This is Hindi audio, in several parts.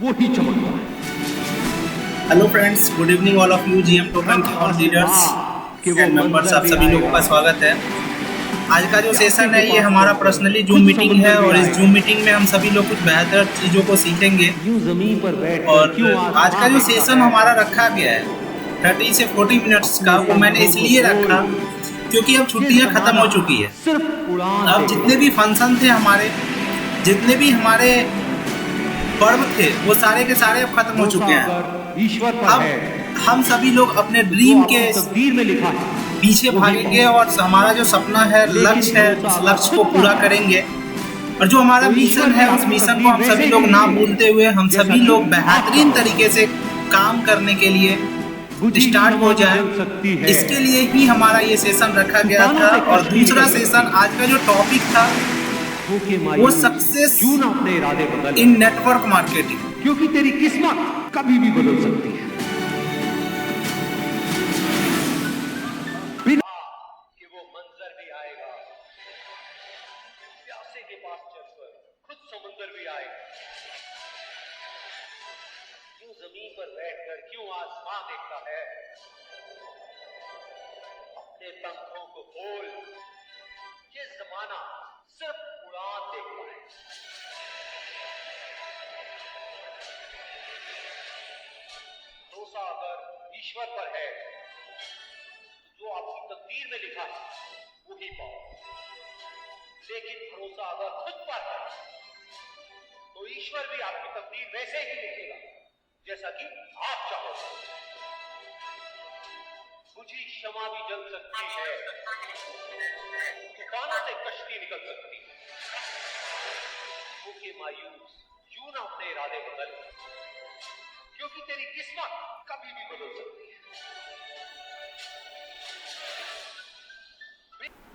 वो ही चमकता है। Hello friends, good evening all of you GM token के ऑल लीडर्स एंड मेंबर्स, आप सभी लोगों का स्वागत है। आज का जो सेशन है ये हमारा पर्सनली जूम मीटिंग है और इस जूम मीटिंग में हम सभी लोग कुछ बेहतर चीज़ों को सीखेंगे। और आज का जो सेशन हमारा रखा गया है 30 से 40 मिनट्स का, वो मैंने इसलिए रखा क्योंकि अब छुट्टियां ख़त्म हो चुकी है। अब जितने भी फंक्शन थे हमारे, जितने भी हमारे पर्व थे, वो सारे के सारे अब खत्म हो चुके हैं। अब हम सभी लोग अपने ड्रीम के तकदीर में लिखा है पीछे भागेंगे और हमारा जो सपना है, लक्ष्य है, उस लक्ष्य को पूरा करेंगे। और जो हमारा मिशन है, उस मिशन को हम सभी लोग ना भूलते हुए हम सभी लोग बेहतरीन तरीके से काम करने के लिए स्टार्ट हो जाए, इसके लिए ही हमारा ये सेशन रखा गया था। और दूसरा सेशन आज का जो टॉपिक था वो सक्सेस इन नेटवर्क मार्केटिंग, क्योंकि तेरी किस्मत कभी भी बदल सकती है। कि वो मंजर भी आएगा, प्यासे के पास चलकर खुद समुंदर भी आएगा। क्यों जमीन पर बैठकर क्यों आसमां देखता है? अपने पंखों को खोल, ये जमाना सिर्फ उड़ान देखता है। भरोसा अगर ईश्वर पर है, जो आपकी तकदीर में लिखा है वही पाओ। लेकिन भरोसा अगर खुद पर है तो ईश्वर भी आपकी तकदीर वैसे ही लिखेगा जैसा कि आप चाहो। बुझी क्षमा भी जल सकती है, तूफानों से कश्ती निकल सकती है। होके मायूस यूं ना अपने इरादे बदल, क्योंकि तेरी किस्मत कभी भी बदल सकती है।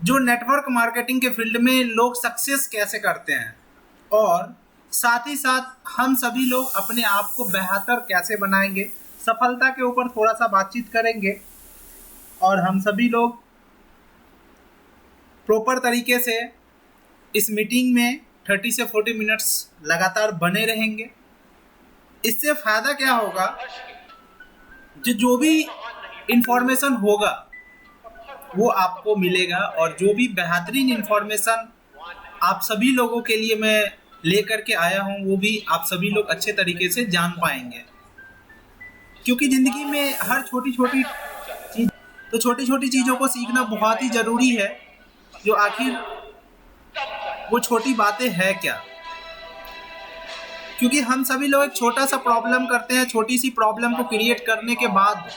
जो नेटवर्क मार्केटिंग के फील्ड में लोग सक्सेस कैसे करते हैं और साथ ही साथ हम सभी लोग अपने आप को बेहतर कैसे बनाएंगे, सफलता के ऊपर थोड़ा सा बातचीत करेंगे। और हम सभी लोग प्रॉपर तरीके से इस मीटिंग में 30 से 40 मिनट्स लगातार बने रहेंगे। इससे फ़ायदा क्या होगा, जो भी इंफॉर्मेशन होगा वो आपको मिलेगा और जो भी बेहतरीन इंफॉर्मेशन आप सभी लोगों के लिए मैं लेकर के आया हूँ वो भी आप सभी लोग अच्छे तरीके से जान पाएंगे। क्योंकि ज़िंदगी में हर छोटी छोटी चीज़ों को सीखना बहुत ही ज़रूरी है। जो आखिर वो छोटी बातें हैं क्या, क्योंकि हम सभी लोग एक छोटा सा प्रॉब्लम करते हैं, छोटी सी प्रॉब्लम को क्रिएट करने के बाद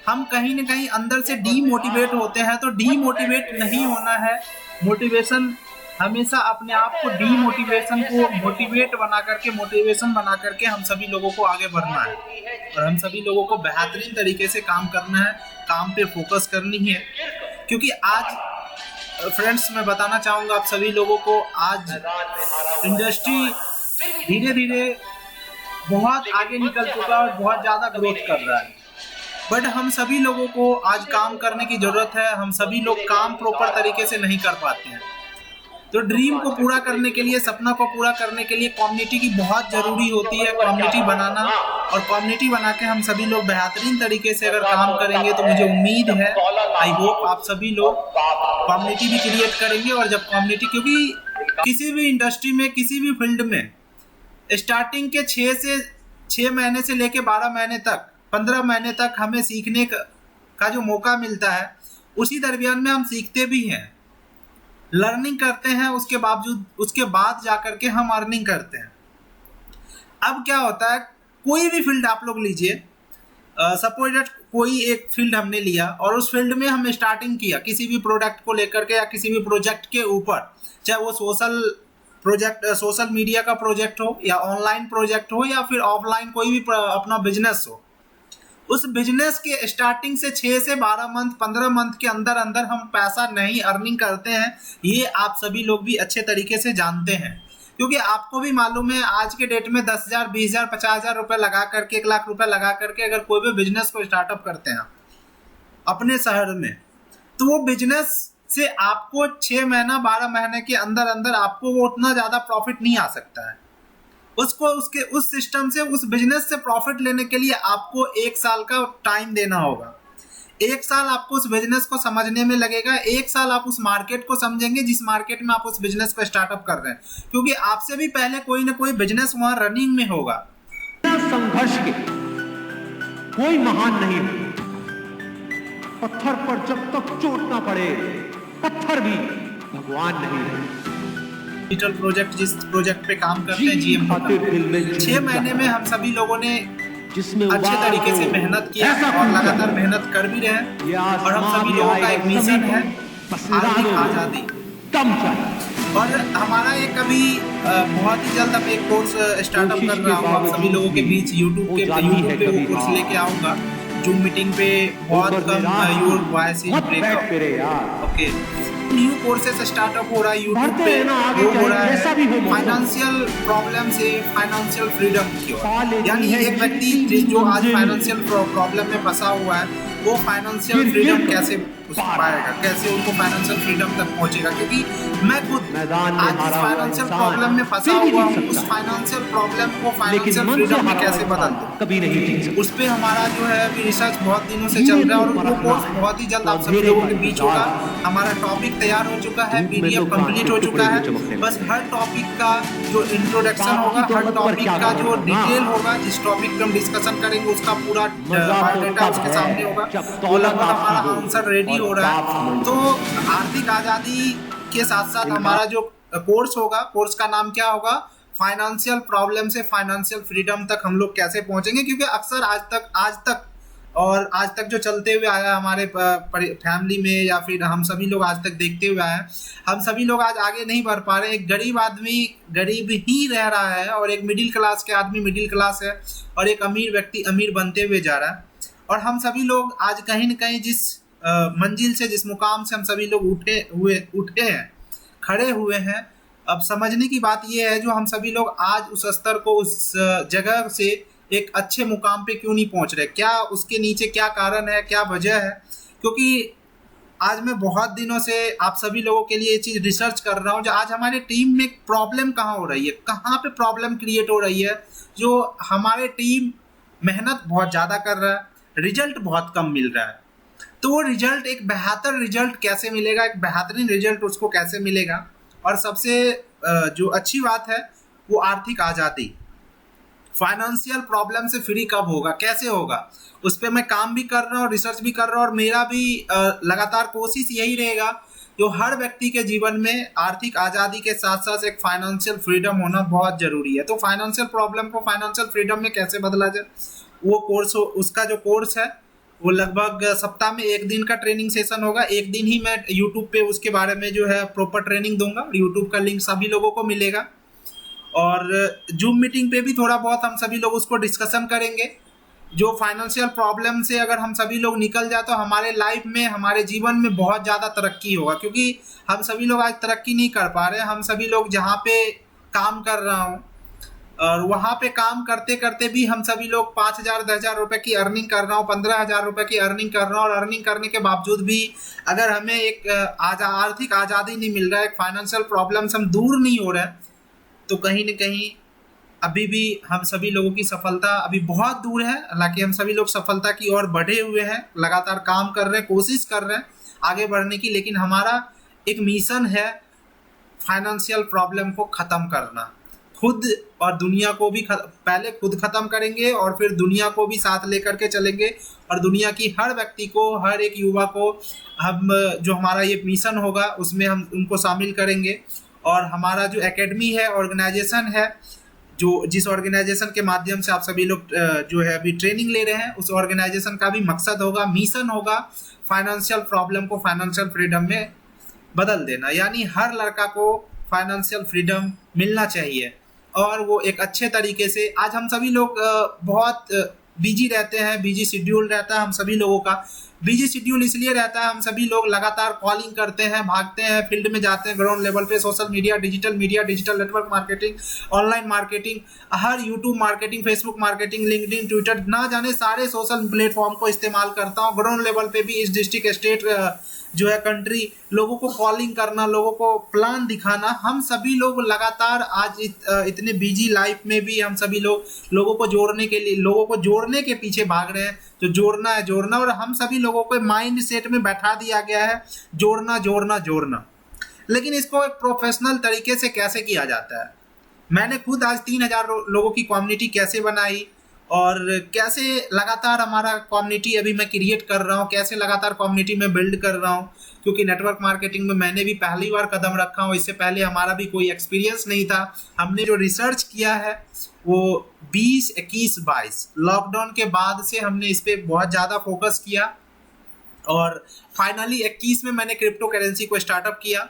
हम कहीं ना कहीं अंदर से डीमोटिवेट होते हैं। तो डीमोटिवेट नहीं होना है, मोटिवेशन हमेशा अपने आप को डीमोटिवेशन को मोटिवेशन बना करके हम सभी लोगों को आगे बढ़ना है और हम सभी लोगों को बेहतरीन तरीके से काम करना है, काम पे फोकस करनी है। क्योंकि आज फ्रेंड्स मैं बताना चाहूँगा आप सभी लोगों को, आज इंडस्ट्री धीरे धीरे बहुत आगे निकल चुका है और बहुत ज़्यादा ग्रोथ कर रहा है। बट हम सभी लोगों को आज काम करने की ज़रूरत है। हम सभी लोग काम प्रॉपर तरीके से नहीं कर पाते हैं। तो ड्रीम को पूरा करने के लिए, सपना को पूरा करने के लिए कम्युनिटी की बहुत ज़रूरी होती है, कम्युनिटी बनाना। और कम्युनिटी बना के हम सभी लोग बेहतरीन तरीके से अगर काम करेंगे तो मुझे उम्मीद है, आई होप आप सभी लोग कम्युनिटी भी क्रिएट करेंगे। और जब कम्युनिटी, क्योंकि किसी भी इंडस्ट्री में, किसी भी फील्ड में स्टार्टिंग के 6 महीने से लेके 12 महीने तक, 15 महीने तक हमें सीखने का जो मौका मिलता है, उसी दरमियान में हम सीखते भी हैं, लर्निंग करते हैं। उसके बाद जा करके हम अर्निंग करते हैं। अब क्या होता है, कोई भी फील्ड आप लोग लीजिए, सपोज दैट कोई एक फील्ड हमने लिया और उस फील्ड में हमने स्टार्टिंग किया किसी भी प्रोडक्ट को लेकर के या किसी भी प्रोजेक्ट के ऊपर, चाहे वो सोशल मीडिया का प्रोजेक्ट हो या ऑनलाइन प्रोजेक्ट हो या फिर ऑफलाइन कोई भी अपना बिजनेस हो। उस बिजनेस के स्टार्टिंग से 6 से 12 मंथ, 15 मंथ के अंदर हम पैसा नहीं अर्निंग करते हैं। ये आप सभी लोग भी अच्छे तरीके से जानते हैं, क्योंकि आपको भी मालूम है आज के डेट में 10,000, 20,000, 50,000 रुपये लगा करके, 1 लाख रुपये लगा करके अगर कोई भी बिजनेस को स्टार्टअप करते हैं अपने शहर में, तो वो बिजनेस से आपको 6 महीना 12 महीने के अंदर आपको वो उतना ज़्यादा प्रॉफिट नहीं आ सकता है। उसको उसके उस सिस्टम से, उस बिजनेस से प्रॉफिट लेने के लिए आपको 1 साल का टाइम देना होगा। 1 साल आपको उस बिजनेस को समझने में लगेगा। 1 साल आप उस मार्केट को समझेंगे जिस मार्केट में आप उस बिजनेस को स्टार्टअप कर रहे हैं, क्योंकि आपसे भी पहले कोई ना कोई बिजनेस वहां रनिंग में होगा। संघर्ष के कोई महान नहीं है। पत्थर पर जब तक चोट ना पड़े, पत्थर भी भगवान नहीं है। डिजिटल प्रोजेक्ट, जिस प्रोजेक्ट पे काम करते हैं जीएम, 6 महीने में हम सभी लोगों ने जिसमें अच्छे तरीके से मेहनत किया और लगातार मेहनत कर भी रहे हैं। और हम सभी लोगों का एक मिशन है, आर्थिक आजादी। और हमारा एक अभी बहुत ही जल्द मैं एक कोर्स स्टार्टअप कर रहा हूँ आप सभी लोगों के बीच। यूट्यूब पे वो कोर्स लेके आऊंगा। जूम मीटिंग पे बहुत come your voice is breakup. Okay, new courses startup हो रहा है यूट्यूब पे, वो हो रहा है फाइनेंशियल प्रॉब्लम से फाइनेंशियल फ्रीडम की ओर। यानी एक व्यक्ति जो आज फाइनेंशियल प्रॉब्लम में फंसा हुआ है, वो फाइनेंशियल फ्रीडम कैसे पाएगा, कैसे उनको फाइनेंशियल फ्रीडम तक पहुंचेगा। क्योंकि मैं खुद आज इस फाइनेंशियल प्रॉब्लम में फंसा हुआ हूँ, उस फाइनेंशियल प्रॉब्लम को फाइनेंशियल फ्रीडम में कैसे बदल दूं, कभी नहीं। उस पे हमारा जो है अभी रिसर्च बहुत दिनों से चल रहा है और वो कोर्स बहुत ही जल्द आप सभी लोगों के बीच होगा। हमारा टॉपिक तैयार हो चुका है, पीडीएफ कंप्लीट हो चुका है। बस हर टॉपिक का जो इंट्रोडक्शन होगा, हर टॉपिक का जो डिटेल होगा, जिस टॉपिक पे हम डिस्कशन करेंगे उसका पूरा बायोडाटा उसके सामने होगा। तो लगभग हमारा आंसर रेडी हो रहा है। तो आर्थिक आजादी के साथ साथ हमारा जो कोर्स होगा, कोर्स का नाम क्या होगा, फाइनेंशियल प्रॉब्लम से फाइनेंशियल फ्रीडम तक हम लोग कैसे पहुंचेंगे। क्योंकि अक्सर आज तक जो चलते हुए आया हमारे फैमिली में, या फिर हम सभी लोग आज तक देखते हुए आए, हम सभी लोग आज आगे नहीं बढ़ पा रहे। एक गरीब आदमी गरीब ही रह रहा है और एक मिडिल क्लास के आदमी मिडिल क्लास है और एक अमीर व्यक्ति अमीर बनते हुए जा रहा है। और हम सभी लोग आज कहीं न कहीं जिस मंजिल से, जिस मुकाम से हम सभी लोग उठे हैं, खड़े हुए हैं, अब समझने की बात यह है जो हम सभी लोग आज उस स्तर को, उस जगह से एक अच्छे मुकाम पे क्यों नहीं पहुंच रहे, क्या उसके नीचे क्या कारण है, क्या वजह है। क्योंकि आज मैं बहुत दिनों से आप सभी लोगों के लिए ये चीज़ रिसर्च कर रहा हूँ जो आज हमारे टीम में प्रॉब्लम कहाँ हो रही है, कहाँ पे प्रॉब्लम क्रिएट हो रही है। जो हमारे टीम मेहनत बहुत ज़्यादा कर रहा है, रिजल्ट बहुत कम मिल रहा है। तो वो रिजल्ट, एक बेहतर रिजल्ट कैसे मिलेगा, एक बेहतरीन रिजल्ट उसको कैसे मिलेगा। और सबसे जो अच्छी बात है वो आर्थिक आज़ादी। फाइनेंशियल प्रॉब्लम से फ्री कब होगा, कैसे होगा, उस पर मैं काम भी कर रहा हूँ, रिसर्च भी कर रहा हूँ। और मेरा भी लगातार कोशिश यही रहेगा जो हर व्यक्ति के जीवन में आर्थिक आज़ादी के साथ साथ एक फाइनेंशियल फ्रीडम होना बहुत ज़रूरी है। तो फाइनेंशियल प्रॉब्लम को फाइनेंशियल फ्रीडम में कैसे बदला जाए, वो कोर्स, उसका जो कोर्स है वो लगभग सप्ताह में 1 दिन का ट्रेनिंग सेशन होगा। 1 दिन ही मैं यूट्यूब पे उसके बारे में जो है प्रॉपर ट्रेनिंग दूंगा। यूट्यूब का लिंक सभी लोगों को मिलेगा और जूम मीटिंग पे भी थोड़ा बहुत हम सभी लोग उसको डिस्कशन करेंगे। जो फाइनेंशियल प्रॉब्लम से अगर हम सभी लोग निकल जाए तो हमारे लाइफ में, हमारे जीवन में बहुत ज़्यादा तरक्की होगा। क्योंकि हम सभी लोग आज तरक्की नहीं कर पा रहे हैं। हम सभी लोग जहाँ पे काम कर रहा हूँ और वहाँ पे काम करते करते भी हम सभी लोग 5,000 10,000 रुपये की अर्निंग कर रहा हूँ, 15,000 रुपये की अर्निंग कर रहा हूँ। और अर्निंग करने के बावजूद भी अगर हमें एक आर्थिक आज़ादी नहीं मिल रहा है, एक फाइनेंशियल प्रॉब्लम से हम दूर नहीं हो रहे हैं, तो कहीं न कहीं अभी भी हम सभी लोगों की सफलता अभी बहुत दूर है। हालांकि हम सभी लोग सफलता की ओर बढ़े हुए हैं, लगातार काम कर रहे हैं, कोशिश कर रहे हैं आगे बढ़ने की। लेकिन हमारा एक मिशन है फाइनेंशियल प्रॉब्लम को ख़त्म करना। खुद और दुनिया को भी पहले खुद ख़त्म करेंगे और फिर दुनिया को भी साथ लेकर के चलेंगे। और दुनिया की हर व्यक्ति को, हर एक युवा को हम, जो हमारा ये मिशन होगा उसमें हम उनको शामिल करेंगे। और हमारा जो एकेडमी है, ऑर्गेनाइजेशन है, जो जिस ऑर्गेनाइजेशन के माध्यम से आप सभी लोग जो है अभी ट्रेनिंग ले रहे हैं, उस ऑर्गेनाइजेशन का भी मकसद होगा, मिशन होगा, फाइनेंशियल प्रॉब्लम को फाइनेंशियल फ्रीडम में बदल देना। यानी हर लड़का को फाइनेंशियल फ्रीडम मिलना चाहिए और वो एक अच्छे तरीके से। आज हम सभी लोग बहुत बिजी रहते हैं, बिजी शेड्यूल रहता है हम सभी लोगों का, बिजी शेड्यूल इसलिए रहता है, हम सभी लोग लगातार कॉलिंग करते हैं, भागते हैं, फील्ड में जाते हैं, ग्राउंड लेवल पे social media, digital network marketing, online marketing, हर YouTube marketing, Facebook marketing, LinkedIn, Twitter, ना जाने सारे सोशल प्लेटफॉर्म को इस्तेमाल करता हूँ। ग्राउंड लेवल पे भी इस डिस्ट्रिक्ट, स्टेट, जो है कंट्री, लोगों को कॉलिंग करना, लोगों को प्लान दिखाना। हम सभी लोग लगातार आज इतने बिजी लाइफ में भी हम सभी लोग लोगों को जोड़ने के लिए, लोगों को जोड़ने के पीछे भाग रहे हैं। जो जोड़ना है जोड़ना, और हम सभी लोगों को माइंड सेट में बैठा दिया गया है जोड़ना जोड़ना जोड़ना। लेकिन इसको एक प्रोफेशनल तरीके से कैसे किया जाता है, मैंने खुद आज 3000 लोगों की कम्युनिटी कैसे बनाई, और कैसे लगातार हमारा कम्युनिटी अभी मैं क्रिएट कर रहा हूँ, कैसे लगातार कम्युनिटी में बिल्ड कर रहा हूँ। क्योंकि नेटवर्क मार्केटिंग में मैंने भी पहली बार कदम रखा हूँ, इससे पहले हमारा भी कोई एक्सपीरियंस नहीं था। हमने जो रिसर्च किया है वो 20, 21, 22 लॉकडाउन के बाद से हमने इस पर बहुत ज़्यादा फोकस किया, और फाइनली 21 में मैंने क्रिप्टो करेंसी को स्टार्टअप किया।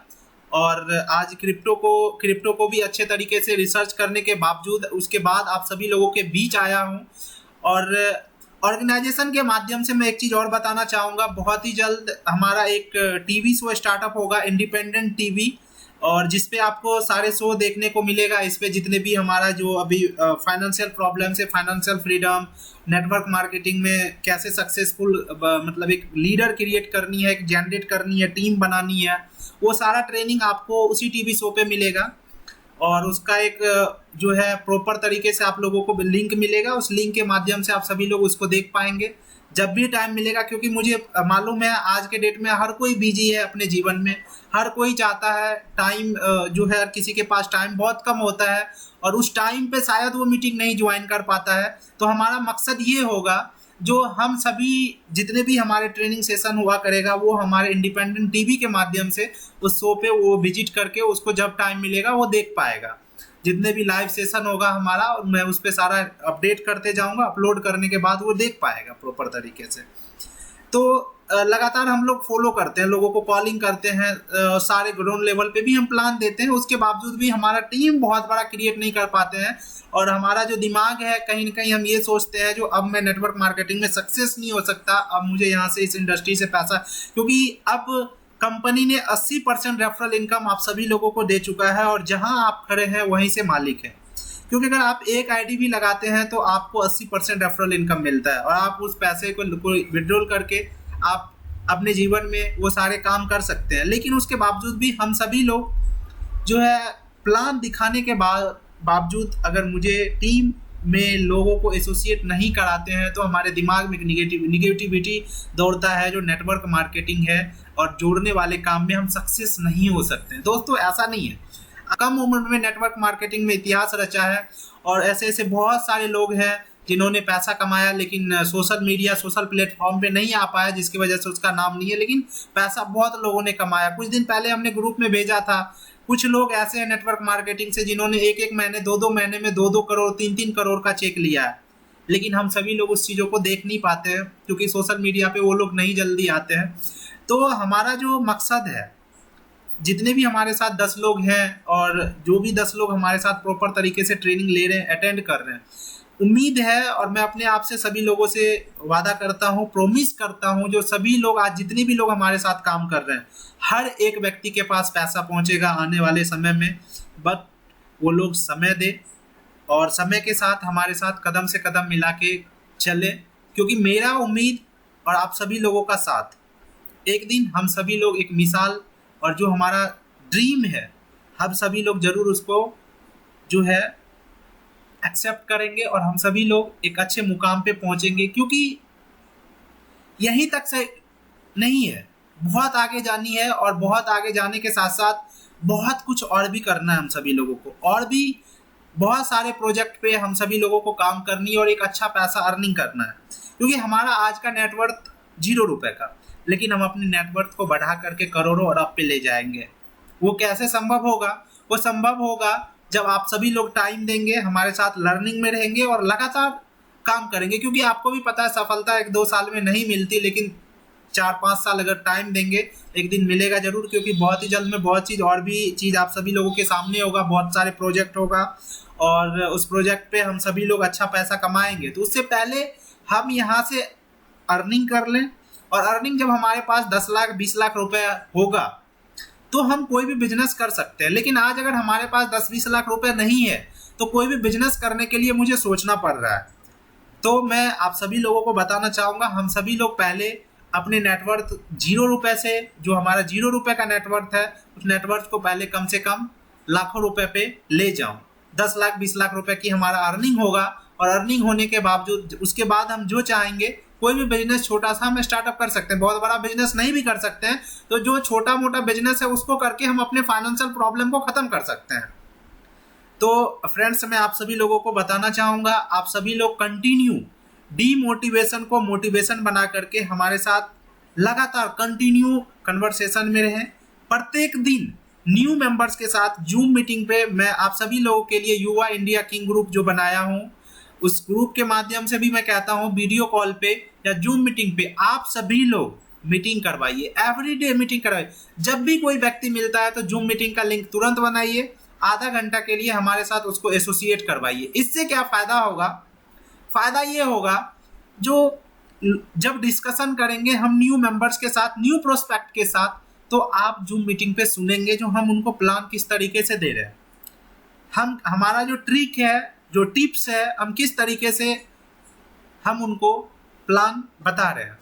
और आज क्रिप्टो को भी अच्छे तरीके से रिसर्च करने के बावजूद, उसके बाद आप सभी लोगों के बीच आया हूँ। और ऑर्गेनाइजेशन के माध्यम से मैं एक चीज़ और बताना चाहूँगा, बहुत ही जल्द हमारा एक टीवी शो स्टार्टअप होगा, इंडिपेंडेंट टीवी, और जिस पे आपको सारे शो देखने को मिलेगा। इस पे जितने भी हमारा जो अभी फाइनेंशियल प्रॉब्लम्स है, फाइनेंशियल फ्रीडम, नेटवर्क मार्केटिंग में कैसे सक्सेसफुल मतलब एक लीडर क्रिएट करनी है, एक जनरेट करनी है, टीम बनानी है, वो सारा ट्रेनिंग आपको उसी टीवी शो पे मिलेगा। और उसका एक जो है प्रॉपर तरीके से आप लोगों को लिंक मिलेगा, उस लिंक के माध्यम से आप सभी लोग उसको देख पाएंगे जब भी टाइम मिलेगा। क्योंकि मुझे मालूम है आज के डेट में हर कोई बिजी है अपने जीवन में, हर कोई चाहता है टाइम, जो है किसी के पास टाइम बहुत कम होता है, और उस टाइम पे शायद वो मीटिंग नहीं ज्वाइन कर पाता है। तो हमारा मकसद ये होगा, जो हम सभी जितने भी हमारे ट्रेनिंग सेशन हुआ करेगा, वो हमारे इंडिपेंडेंट टीवी के माध्यम से उस शो पे वो विजिट करके उसको जब टाइम मिलेगा वो देख पाएगा। जितने भी लाइव सेशन होगा हमारा, और मैं उस पर सारा अपडेट करते जाऊंगा, अपलोड करने के बाद वो देख पाएगा प्रॉपर तरीके से। तो लगातार हम लोग फॉलो करते हैं, लोगों को कॉलिंग करते हैं, सारे ग्राउंड लेवल पे भी हम प्लान देते हैं। उसके बावजूद भी हमारा टीम बहुत बड़ा क्रिएट नहीं कर पाते हैं, और हमारा जो दिमाग है कहीं ना कहीं हम ये सोचते हैं, जो अब मैं नेटवर्क मार्केटिंग में सक्सेस नहीं हो सकता, अब मुझे यहाँ से इस इंडस्ट्री से पैसा, क्योंकि अब कंपनी ने 80% रेफरल इनकम आप सभी लोगों को दे चुका है, और जहाँ आप खड़े हैं वहीं से मालिक है। क्योंकि अगर आप एक आईडी भी लगाते हैं तो आपको 80% रेफरल इनकम मिलता है, और आप उस पैसे को विड्रॉल करके आप अपने जीवन में वो सारे काम कर सकते हैं। लेकिन उसके बावजूद भी हम सभी लोग जो है प्लान दिखाने के बावजूद अगर मुझे टीम में लोगों को एसोसिएट नहीं कराते हैं, तो हमारे दिमाग में निगेटिविटी दौड़ता है, जो नेटवर्क मार्केटिंग है, और जोड़ने वाले काम में हम सक्सेस नहीं हो सकते। दोस्तों ऐसा नहीं है, कम उम्र में नेटवर्क मार्केटिंग में इतिहास रचा है, और ऐसे ऐसे बहुत सारे लोग हैं जिन्होंने पैसा कमाया, लेकिन सोशल मीडिया, सोशल प्लेटफॉर्म पे नहीं आ पाया, जिसकी वजह से उसका नाम नहीं है। लेकिन पैसा बहुत लोगों ने कमाया। कुछ दिन पहले हमने ग्रुप में भेजा था, कुछ लोग ऐसे हैं नेटवर्क मार्केटिंग से जिन्होंने एक महीने, 2 महीने में 2 करोड़, 3 करोड़ का चेक लिया है। लेकिन हम सभी लोग उस चीज़ों को देख नहीं पाते हैं, क्योंकि सोशल मीडिया पे वो लोग नहीं जल्दी आते हैं। तो हमारा जो मकसद है, जितने भी हमारे साथ 10 लोग हैं, और जो भी 10 लोग हमारे साथ प्रॉपर तरीके से ट्रेनिंग ले रहे हैं, अटेंड कर रहे हैं, उम्मीद है, और मैं अपने आप से सभी लोगों से वादा करता हूं, प्रॉमिस करता हूं, जो सभी लोग आज जितने भी लोग हमारे साथ काम कर रहे हैं, हर एक व्यक्ति के पास पैसा पहुंचेगा आने वाले समय में। बट वो लोग समय दे, और समय के साथ हमारे साथ कदम से कदम मिला के चले। क्योंकि मेरा उम्मीद और आप सभी लोगों का साथ, एक दिन हम सभी लोग एक मिसाल, और जो हमारा ड्रीम है, हम सभी लोग जरूर उसको जो है एक्सेप्ट करेंगे, और हम सभी लोग एक अच्छे मुकाम पे पहुंचेंगे। क्योंकि यहीं तक से नहीं है, बहुत आगे जानी है, और बहुत आगे जाने के साथ साथ बहुत कुछ और भी करना है हम सभी लोगों को, और भी बहुत सारे प्रोजेक्ट पे हम सभी लोगों को काम करनी है, और एक अच्छा पैसा अर्निंग करना है। क्योंकि हमारा आज का नेटवर्थ 0 रुपए का, लेकिन हम अपने नेटवर्थ को बढ़ा करके करोड़ों और अरब पे ले जाएंगे। वो कैसे संभव होगा? वो संभव होगा जब आप सभी लोग टाइम देंगे, हमारे साथ लर्निंग में रहेंगे, और लगातार काम करेंगे। क्योंकि आपको भी पता है सफलता 1-2 साल में नहीं मिलती, लेकिन 4-5 साल अगर टाइम देंगे, एक दिन मिलेगा जरूर। क्योंकि बहुत ही जल्द में बहुत चीज़ और भी चीज़ आप सभी लोगों के सामने होगा, बहुत सारे प्रोजेक्ट होगा, और उस प्रोजेक्ट पे हम सभी लोग अच्छा पैसा कमाएंगे। तो उससे पहले हम यहाँ से अर्निंग कर लें, और अर्निंग जब हमारे पास 10 लाख 20 लाख रुपए होगा तो हम कोई भी बिजनेस कर सकते हैं। लेकिन आज अगर हमारे पास 10-20 लाख रुपए नहीं है तो कोई भी बिजनेस करने के लिए मुझे सोचना पड़ रहा है। तो मैं आप सभी लोगों को बताना चाहूँगा, हम सभी लोग पहले अपने नेटवर्थ 0 रुपए से, जो हमारा 0 रुपए का नेटवर्थ है, उस नेटवर्थ को पहले कम से कम लाखों रुपए पे ले जाऊं। 10 लाख 20 लाख रुपए की हमारा अर्निंग होगा और अर्निंग होने के बावजूद उसके बाद हम जो चाहेंगे कोई भी बिजनेस छोटा सा हम स्टार्टअप कर सकते हैं। बहुत बड़ा बिजनेस नहीं भी कर सकते हैं, तो जो छोटा मोटा बिजनेस है उसको करके हम अपने फाइनेंशियल प्रॉब्लम को खत्म कर सकते हैं। तो फ्रेंड्स, मैं आप सभी लोगों को बताना चाहूँगा, आप सभी लोग कंटिन्यू डीमोटिवेशन को मोटिवेशन बना करके हमारे साथ लगातार कंटिन्यू कन्वर्सेशन में रहें। प्रत्येक दिन न्यू मेंबर्स के साथ जूम मीटिंग पे मैं आप सभी लोगों के लिए युवा इंडिया किंग ग्रुप जो बनाया हूँ, उस ग्रुप के माध्यम से भी मैं कहता हूँ वीडियो कॉल पे या जूम मीटिंग पे आप सभी लोग मीटिंग करवाइए, एवरीडे मीटिंग करवाइए। जब भी कोई व्यक्ति मिलता है तो जूम मीटिंग का लिंक तुरंत बनाइए, आधा घंटा के लिए हमारे साथ उसको एसोसिएट करवाइए। इससे क्या फायदा होगा? फायदा ये होगा, जो जब डिस्कशन करेंगे हम न्यू मेंबर्स के साथ, न्यू प्रोस्पेक्ट के साथ, तो आप जूम मीटिंग पे सुनेंगे जो हम उनको प्लान किस तरीके से दे रहे हैं, हम हमारा जो ट्रिक है, जो टिप्स है, हम किस तरीके से हम उनको प्लान बता रहे हैं।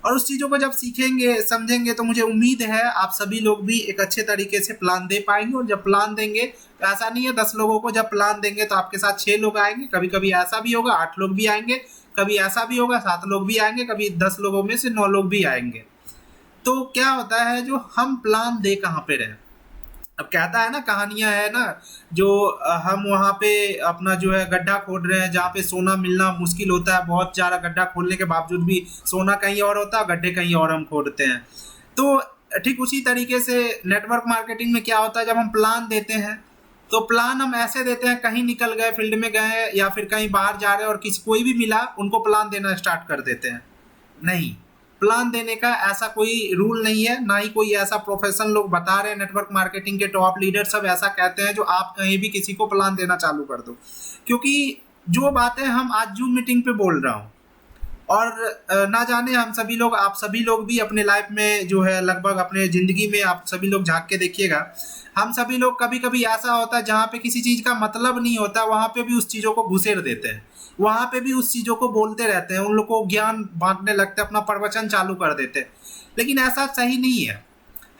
और उस चीज़ों को जब सीखेंगे समझेंगे तो मुझे उम्मीद है आप सभी लोग भी एक अच्छे तरीके से प्लान दे पाएंगे। और जब प्लान देंगे तो ऐसा नहीं है 10 लोगों को जब प्लान देंगे तो आपके साथ 6 लोग आएंगे, कभी कभी ऐसा भी होगा 8 लोग भी आएंगे, कभी ऐसा भी होगा 7 लोग भी आएंगे, कभी 10 लोगों में से 9 लोग भी आएंगे। तो क्या होता है, जो हम प्लान दे कहाँ पे रहे, अब कहता है ना, कहानियां है ना, जो हम वहाँ पे अपना जो है गड्ढा खोद रहे हैं जहाँ पे सोना मिलना मुश्किल होता है, बहुत सारा गड्ढा खोदने के बावजूद भी सोना कहीं और होता है, गड्ढे कहीं और हम खोदते हैं। तो ठीक उसी तरीके से नेटवर्क मार्केटिंग में क्या होता है, जब हम प्लान देते हैं तो प्लान हम ऐसे देते हैं, कहीं निकल गए, फील्ड में गए या फिर कहीं बाहर जा रहे हैं और किसी कोई भी मिला उनको प्लान देना स्टार्ट कर देते हैं। नहीं, प्लान देने का ऐसा कोई रूल नहीं है, ना ही कोई ऐसा प्रोफेशन लोग बता रहे हैं। नेटवर्क मार्केटिंग के टॉप लीडर सब ऐसा कहते हैं जो आप कहीं भी किसी को प्लान देना चालू कर दो, क्योंकि जो बातें हम आज जूम मीटिंग पे बोल रहा हूँ और ना जाने हम सभी लोग, आप सभी लोग भी अपने लाइफ में जो है लगभग अपने ज़िंदगी में आप सभी लोग झांक के देखिएगा, हम सभी लोग कभी कभी ऐसा होता है जहाँ पे किसी चीज़ का मतलब नहीं होता वहाँ पे भी उस चीज़ों को घुसेड़ देते हैं, वहाँ पे भी उस चीज़ों को बोलते रहते हैं, उन लोग को ज्ञान बांटने लगते हैं, अपना प्रवचन चालू कर देते हैं। लेकिन ऐसा सही नहीं है।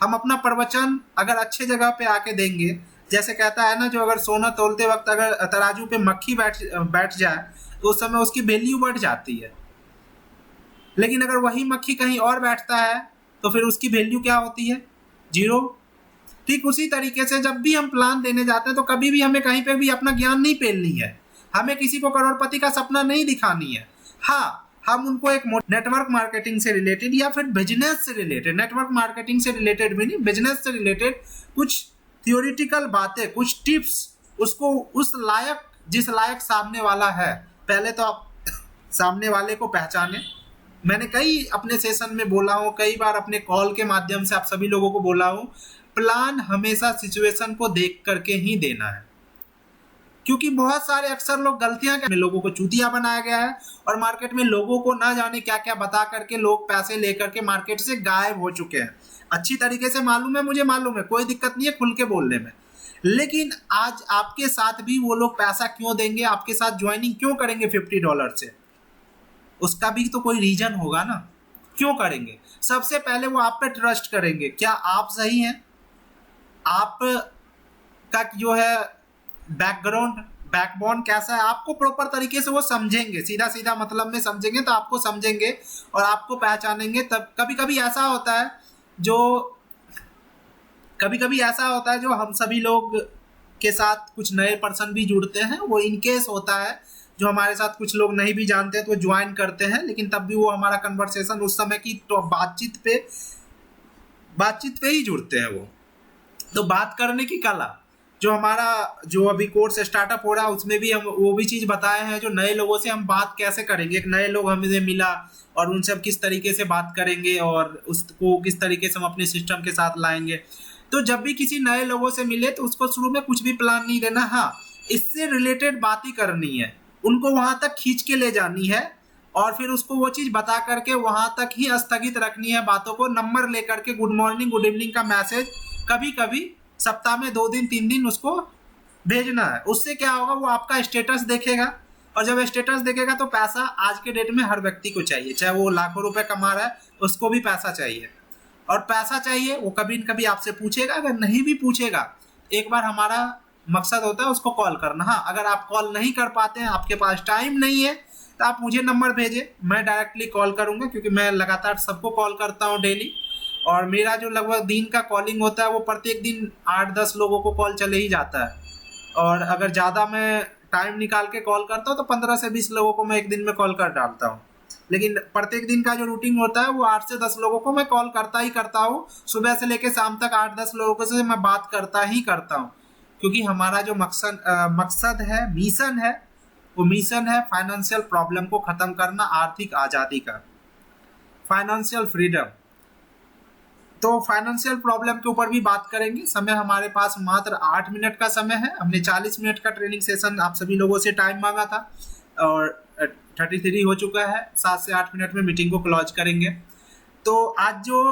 हम अपना प्रवचन अगर अच्छे जगह पे आके देंगे, जैसे कहता है ना, जो अगर सोना तोलते वक्त अगर तराजू पे मक्खी बैठ जाए तो उस समय उसकी वैल्यू बढ़ जाती है, लेकिन अगर वही मक्खी कहीं और बैठता है तो फिर उसकी वैल्यू क्या होती है? 0। ठीक उसी तरीके से जब भी हम प्लान देने जाते हैं तो कभी भी हमें कहीं पे भी अपना ज्ञान नहीं पेलनी है, हमें किसी को करोड़पति का सपना नहीं दिखानी है। हाँ, हम उनको एक नेटवर्क मार्केटिंग से रिलेटेड या फिर बिजनेस से रिलेटेड, नेटवर्क मार्केटिंग से रिलेटेड भी नहीं, बिजनेस से रिलेटेड कुछ थियोरिटिकल बातें, कुछ टिप्स, उसको उस लायक, जिस लायक सामने वाला है, पहले तो आप सामने वाले को पहचाने। मैंने कई अपने सेशन में बोला हूँ, कई बार अपने कॉल के माध्यम से आप सभी लोगों को बोला हूँ, प्लान हमेशा सिचुएशन को देख करके ही देना है, क्योंकि बहुत सारे अक्सर लोग गलतियां करते हैं, लोगों को चूतिया बनाया गया है और मार्केट में लोगों को ना जाने क्या क्या बता करके लोग पैसे लेकर के मार्केट से गायब हो चुके हैं। अच्छी तरीके से मालूम है, मुझे मालूम है, कोई दिक्कत नहीं है खुल के बोलने में, लेकिन आज आपके साथ भी वो लोग पैसा क्यों देंगे, आपके साथ ज्वाइनिंग क्यों करेंगे $50 से? उसका भी तो कोई रीजन होगा ना, क्यों करेंगे? सबसे पहले वो आप पे ट्रस्ट करेंगे, क्या आप सही हैं, आप का जो है बैकग्राउंड, बैकबोन कैसा है, आपको प्रॉपर तरीके से वो समझेंगे, सीधा सीधा मतलब में समझेंगे तो आपको समझेंगे और आपको पहचानेंगे। तब कभी कभी ऐसा होता है जो हम सभी लोग के साथ कुछ नए पर्सन भी जुड़ते हैं, वो इनकेस होता है जो हमारे साथ कुछ लोग नहीं भी जानते हैं तो ज्वाइन करते हैं, लेकिन तब भी वो हमारा कन्वर्सेशन उस समय की तो बातचीत पे ही जुड़ते हैं। वो तो बात करने की कला, जो हमारा जो अभी कोर्स स्टार्टअप हो रहा है उसमें भी हम वो भी चीज़ बताए हैं, जो नए लोगों से हम बात कैसे करेंगे, एक नए लोग हमें मिला और उनसे हम किस तरीके से बात करेंगे और उसको किस तरीके से हम अपने सिस्टम के साथ लाएंगे। तो जब भी किसी नए लोगों से मिले तो उसको शुरू में कुछ भी प्लान नहीं देना, हाँ इससे रिलेटेड बात ही करनी है, उनको वहाँ तक खींच के ले जानी है और फिर उसको वो चीज बता करके वहां तक ही स्थगित रखनी है बातों को। नंबर लेकर के गुड मॉर्निंग गुड इवनिंग का मैसेज कभी कभी सप्ताह में 2 दिन 3 दिन उसको भेजना है। उससे क्या होगा, वो आपका स्टेटस देखेगा, और जब स्टेटस देखेगा तो पैसा आज के डेट में हर व्यक्ति को चाहिए, चाहे वो लाखों रुपए कमा रहा है उसको भी पैसा चाहिए। और पैसा चाहिए वो कभी न कभी आपसे पूछेगा, अगर नहीं भी पूछेगा एक बार हमारा मकसद होता है उसको कॉल करना। हाँ, अगर आप कॉल नहीं कर पाते हैं, आपके पास टाइम नहीं है, तो आप मुझे नंबर भेजें, मैं डायरेक्टली कॉल करूंगा, क्योंकि मैं लगातार सबको कॉल करता हूं डेली। और मेरा जो लगभग दिन का कॉलिंग होता है वो प्रत्येक दिन 8-10 लोगों को कॉल चले ही जाता है। और अगर ज़्यादा मैं टाइम निकाल के कॉल करता हूँ तो 15 से 20 लोगों को मैं एक दिन में कॉल कर डालता हूँ। लेकिन प्रत्येक दिन का जो रूटीन होता है वो 8 से 10 लोगों को मैं कॉल करता ही करता हूँ। सुबह से लेकर शाम तक 8-10 लोगों से मैं बात करता ही करता हूँ, क्योंकि हमारा जो मकसद है, मिशन है, वो मिशन है फाइनेंशियल प्रॉब्लम को खत्म करना, आर्थिक आज़ादी का, फाइनेंशियल फ्रीडम। तो फाइनेंशियल प्रॉब्लम के ऊपर भी बात करेंगे। समय हमारे पास मात्र 8 मिनट का समय है। हमने 40 मिनट का ट्रेनिंग सेशन आप सभी लोगों से टाइम मांगा था और 33 हो चुका है। 7 से 8 मिनट में मीटिंग को क्लोज करेंगे। तो आज जो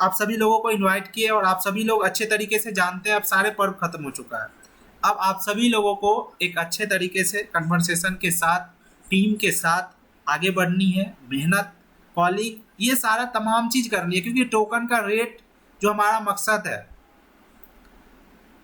आप सभी लोगों को इनवाइट किए और आप सभी लोग अच्छे तरीके से जानते हैं, अब सारे पर्व खत्म हो चुका है। अब आप सभी लोगों को एक अच्छे तरीके से कन्वर्सेशन के साथ, टीम के साथ आगे बढ़नी है। मेहनत, कॉलिंग, ये सारा तमाम चीज करनी है, क्योंकि टोकन का रेट जो हमारा मकसद है,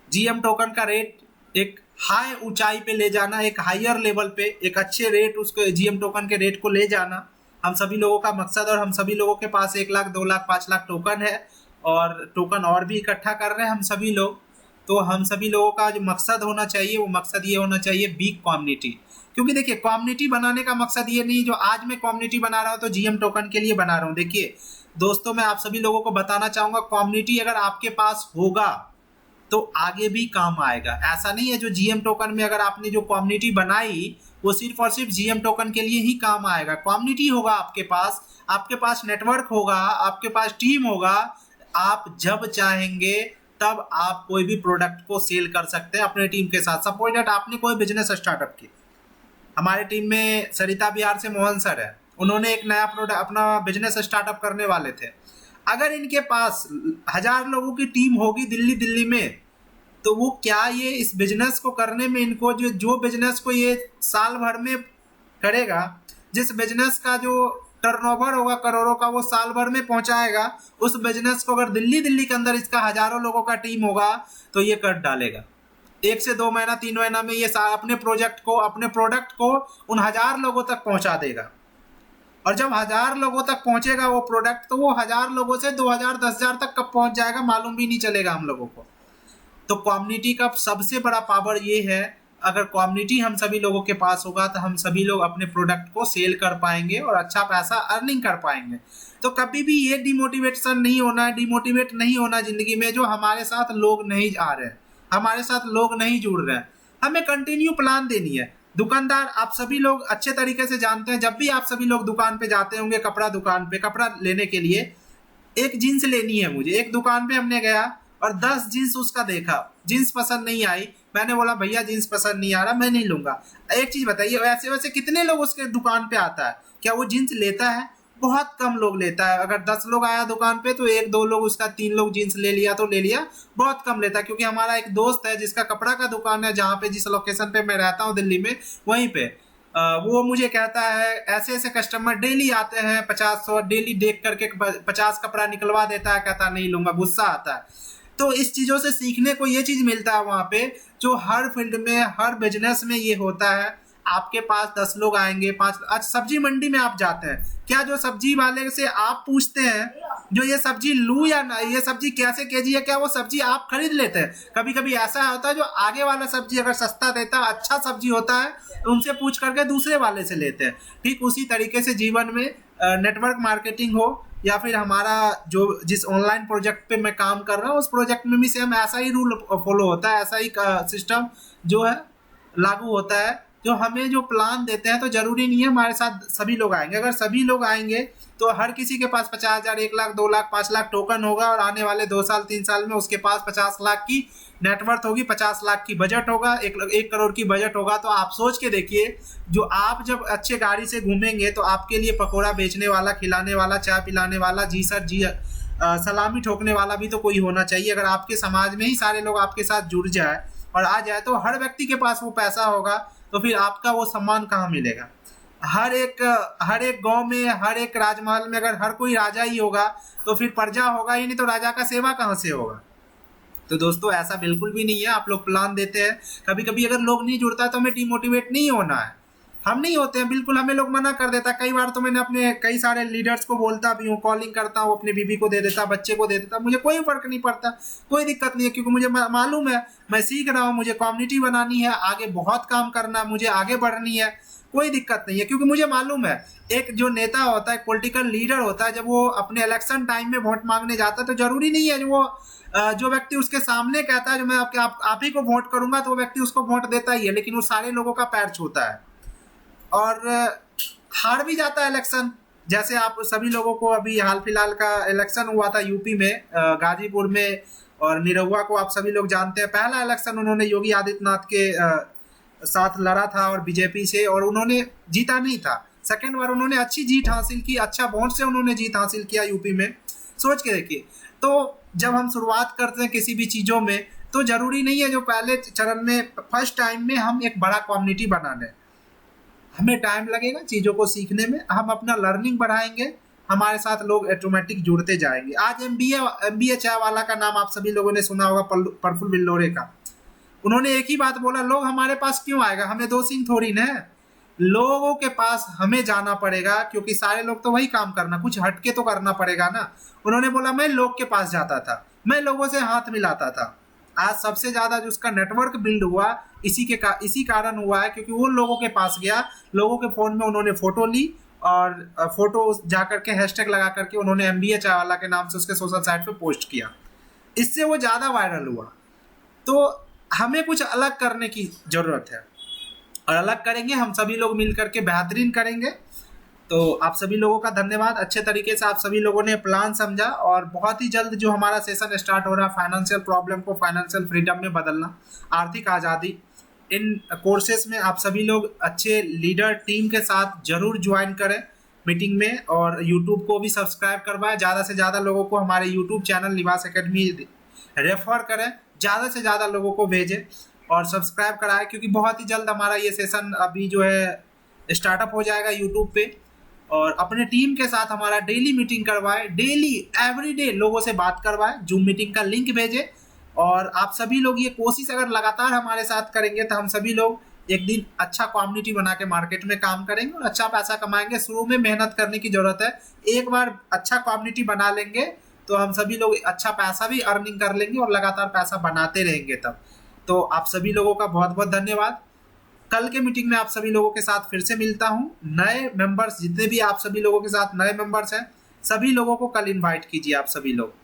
जीएम टोकन का रेट एक हाई ऊंचाई पे ले जाना, एक हायर लेवल पे एक अच्छे रेट, उसको जीएम टोकन के रेट को ले जाना हम सभी लोगों का मकसद। और हम सभी लोगों के पास 1 लाख 2 लाख 5 लाख टोकन है, और टोकन और भी इकट्ठा कर रहे हैं हम सभी लोग। तो हम सभी लोगों का जो मकसद होना चाहिए, वो मकसद ये होना चाहिए, बिग कम्युनिटी। क्योंकि देखिए, कम्युनिटी बनाने का मकसद ये नहीं जो आज मैं कम्युनिटी बना रहा हूँ तो जीएम टोकन के लिए बना रहा हूँ। देखिए दोस्तों, मैं आप सभी लोगों को बताना चाहूंगा, कम्युनिटी अगर आपके पास होगा तो आगे भी काम आएगा। ऐसा नहीं है जो जीएम टोकन में अगर आपने जो कम्युनिटी बनाई वो सिर्फ और सिर्फ जीएम टोकन के लिए ही काम आएगा। कम्युनिटी होगा आपके पास नेटवर्क होगा, आपके पास टीम होगा, आप जब चाहेंगे तब आप कोई भी प्रोडक्ट को सेल कर सकते हैं अपने टीम के साथ। सपोज दैट आपने कोई बिजनेस स्टार्टअप की, हमारे टीम में सरिता बिहार से मोहन सर है, उन्होंने एक नया प्रोडक्ट अपना बिजनेस स्टार्टअप करने वाले थे। अगर इनके पास 1000 लोगों की टीम होगी दिल्ली में, तो वो क्या ये इस बिजनेस को करने में इनको जो बिजनेस को ये साल भर में करेगा, जिस बिजनेस का जो टर्नओवर होगा करोड़ों का, वो साल भर में पहुंचाएगा, उस बिजनेस को अगर दिल्ली के अंदर इसका हजारों लोगों का टीम होगा तो ये कर डालेगा। 1 से 2 महीना 3 महीना में ये अपने प्रोडक्ट को उन 1000 लोगों तक पहुंचा देगा। और जब 1000 लोगों तक पहुंचेगा वो प्रोडक्ट, तो वो 1000 लोगों से 2000 10,000 तक कब पहुंच जाएगा मालूम भी नहीं चलेगा हम लोगों को। तो कम्युनिटी का सबसे बड़ा पावर ये है, अगर कम्युनिटी हम सभी लोगों के पास होगा तो हम सभी लोग अपने प्रोडक्ट को सेल कर पाएंगे और अच्छा पैसा अर्निंग कर पाएंगे। तो कभी भी ये डिमोटिवेशन नहीं होना है, डिमोटिवेट नहीं होना जिंदगी में जो हमारे साथ लोग नहीं आ रहे हैं, हमारे साथ लोग नहीं जुड़ रहे हैं। हमें कंटिन्यू प्लान देनी है। दुकानदार आप सभी लोग अच्छे तरीके से जानते हैं, जब भी आप सभी लोग दुकान पे जाते होंगे, कपड़ा दुकान पे कपड़ा लेने के लिए, एक जीन्स लेनी है मुझे, एक दुकान पे हमने गया और 10 जीन्स उसका देखा, जीन्स पसंद नहीं आई, मैंने बोला भैया जीन्स पसंद नहीं आ रहा, मैं नहीं लूंगा। एक चीज बताइए, वैसे कितने लोग उसके दुकान पे आता है, क्या वो जीन्स लेता है? बहुत कम लोग लेता है। अगर 10 लोग आया दुकान पे तो 1-2 लोग उसका, 3 लोग जीन्स ले लिया तो ले लिया, बहुत कम लेता है। क्योंकि हमारा एक दोस्त है जिसका कपड़ा का दुकान है, जहाँ पे जिस लोकेशन पे मैं रहता हूँ दिल्ली में, वहीं पे वो मुझे कहता है ऐसे ऐसे कस्टमर डेली आते हैं, 50-100 डेली देख करके 50 कपड़ा निकलवा देता है, कहता नहीं लूंगा, गुस्सा आता है। तो इस चीजों से सीखने को ये चीज मिलता है वहां पे, जो हर फील्ड में, हर बिजनेस में ये होता है। आपके पास 10 लोग आएंगे, 5। आज सब्जी मंडी में आप जाते हैं, क्या जो सब्जी वाले से आप पूछते हैं जो ये सब्जी लूं या ना, ये सब्जी कैसे केजी है, क्या वो सब्जी आप खरीद लेते हैं? कभी कभी ऐसा होता है जो आगे वाला सब्जी अगर सस्ता देता है, अच्छा सब्जी होता है, तो उनसे पूछ करके दूसरे वाले से लेते हैं। ठीक उसी तरीके से जीवन में नेटवर्क मार्केटिंग हो या फिर हमारा जो जिस ऑनलाइन प्रोजेक्ट पे मैं काम कर रहा हूँ, उस प्रोजेक्ट में भी सेम ऐसा ही रूल फॉलो होता है, ऐसा ही सिस्टम जो है लागू होता है। जो हमें जो प्लान देते हैं, तो जरूरी नहीं है हमारे साथ सभी लोग आएंगे। अगर सभी लोग आएंगे तो हर किसी के पास 50,000, 1 लाख, 2 लाख, 5 लाख टोकन होगा, और आने वाले 2 साल 3 साल में उसके पास 50 लाख की नेटवर्थ होगी, 50 लाख की बजट होगा, 1 करोड़ की बजट होगा। तो आप सोच के देखिए, जो आप जब अच्छे गाड़ी से घूमेंगे तो आपके लिए पकौड़ा बेचने वाला, खिलाने वाला, चाय पिलाने वाला, जी सर जी सलामी ठोकने वाला भी तो कोई होना चाहिए। अगर आपके समाज में ही सारे लोग आपके साथ जुड़ जाए और आ जाए, तो हर व्यक्ति के पास वो पैसा होगा, तो फिर आपका वो सम्मान कहाँ मिलेगा। हर एक गांव में, हर एक राजमहल में अगर हर कोई राजा ही होगा तो फिर प्रजा होगा ही नहीं, तो राजा का सेवा कहाँ से होगा। तो दोस्तों ऐसा बिल्कुल भी नहीं है। आप लोग प्लान देते हैं, कभी कभी अगर लोग नहीं जुड़ता तो हमें डिमोटिवेट नहीं होना है, हम नहीं होते हैं बिल्कुल, हमें लोग मना कर देता। कई बार तो मैंने अपने कई सारे लीडर्स को बोलता भी हूँ, कॉलिंग करता हूँ, अपनी बीबी को दे देता, बच्चे को दे देता, मुझे कोई फर्क नहीं पड़ता, कोई दिक्कत नहीं है, क्योंकि मुझे मालूम है मैं सीख रहा हूँ, मुझे कम्युनिटी बनानी है, आगे बहुत काम करना, मुझे आगे बढ़नी है, कोई दिक्कत नहीं है। क्योंकि मुझे मालूम है एक जो नेता होता है, एक पॉलिटिकल लीडर होता है, जब वो अपने इलेक्शन टाइम में वोट मांगने जाता है, तो जरूरी नहीं है जो व्यक्ति उसके सामने कहता है जो मैं आप ही को वोट करूंगा, तो वो व्यक्ति उसको वोट देता ही है, लेकिन वो सारे लोगों का पैर छूता है और हार भी जाता है इलेक्शन। जैसे आप सभी लोगों को अभी हाल फिलहाल का इलेक्शन हुआ था यूपी में, गाजीपुर में, और निरहुआ को आप सभी लोग जानते हैं। पहला इलेक्शन उन्होंने योगी आदित्यनाथ के साथ लड़ा था और बीजेपी से, और उन्होंने जीता नहीं था। सेकेंड बार उन्होंने अच्छी जीत हासिल की, अच्छा वोट से उन्होंने जीत हासिल किया यूपी में। सोच के देखिए, तो जब हम शुरुआत करते हैं किसी भी चीज़ों में, तो जरूरी नहीं है जो पहले चरण में फर्स्ट टाइम में हम एक बड़ा कम्युनिटी बना लें। हमें टाइम लगेगा चीज़ों को सीखने में, हम अपना लर्निंग बढ़ाएंगे, हमारे साथ लोग ऑटोमेटिक जुड़ते जाएंगे। आज MBA चाय वाला का नाम आप सभी लोगों ने सुना होगा, प्रफुल्ल बिल्लोरे का। उन्होंने एक ही बात बोला, लोग हमारे पास क्यों आएगा, हमें दो सिंह थोड़ी ना है, लोगों के पास हमें जाना पड़ेगा, क्योंकि सारे लोग तो वही काम करना, कुछ हटके तो करना पड़ेगा ना। उन्होंने बोला मैं लोग के पास जाता था, मैं लोगों से हाथ मिलाता था। आज सबसे ज्यादा जो उसका नेटवर्क बिल्ड हुआ इसी कारण हुआ है, क्योंकि वो लोगों के पास गया, लोगों के फोन में उन्होंने फोटो ली, और फोटो जाकर के हैशटैग लगा करके उन्होंने MBA चाय वाला के नाम से उसके सोशल साइट पे पोस्ट किया, इससे वो ज्यादा वायरल हुआ। तो हमें कुछ अलग करने की जरूरत है, और अलग करेंगे हम सभी लोग मिल करके बेहतरीन करेंगे। तो आप सभी लोगों का धन्यवाद, अच्छे तरीके से आप सभी लोगों ने प्लान समझा, और बहुत ही जल्द जो हमारा सेशन स्टार्ट हो रहा है, फाइनेंशियल प्रॉब्लम को फाइनेंशियल फ्रीडम में बदलना, आर्थिक आज़ादी, इन कोर्सेज में आप सभी लोग अच्छे लीडर टीम के साथ जरूर ज्वाइन करें मीटिंग में, और यूट्यूब को भी सब्सक्राइब करवाएं, ज़्यादा से ज़्यादा लोगों को हमारे यूट्यूब चैनल निवास एकेडमी रेफर करें, ज़्यादा से ज़्यादा लोगों को भेजें और सब्सक्राइब कराएं, क्योंकि बहुत ही जल्द हमारा ये सेशन अभी जो है स्टार्टअप हो जाएगा यूट्यूब पे। और अपने टीम के साथ हमारा डेली मीटिंग करवाएं, डेली एवरीडे लोगों से बात करवाएं, जूम मीटिंग का लिंक भेजें। और आप सभी लोग ये कोशिश अगर लगातार हमारे साथ करेंगे, तो हम सभी लोग एक दिन अच्छा कम्युनिटी बना के मार्केट में काम करेंगे और अच्छा पैसा कमाएंगे। शुरू में मेहनत करने की जरूरत है, एक बार अच्छा कम्युनिटी बना लेंगे तो हम सभी लोग अच्छा पैसा भी अर्निंग कर लेंगे और लगातार पैसा बनाते रहेंगे तब। तो आप सभी लोगों का बहुत बहुत धन्यवाद। कल के मीटिंग में आप सभी लोगों के साथ फिर से मिलता हूं। नए मेंबर्स जितने भी आप सभी लोगों के साथ नए मेंबर्स हैं, सभी लोगों को कल इनवाइट कीजिए आप सभी लोग।